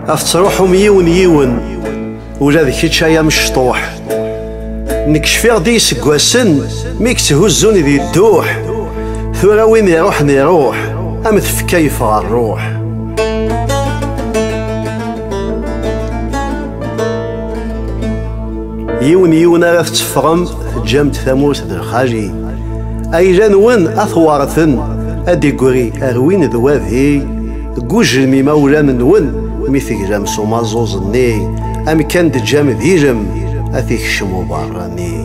افتروحهم يون يون ولا ذيك تشايا مشطوح نكشفيغ دي سكواسن ميك تهزوني ذي الدوح ثورا وين يروح نروح امث كيف الروح. يون يون راه تفغم جامت ثموس ذا الخاجي ايجان وين اثوارثن ادي قوري اروين ذواذي قوج الميمولان نون ميثيك جام سوما زوزني ام كان دجام ذيجم اثيك شمو براني.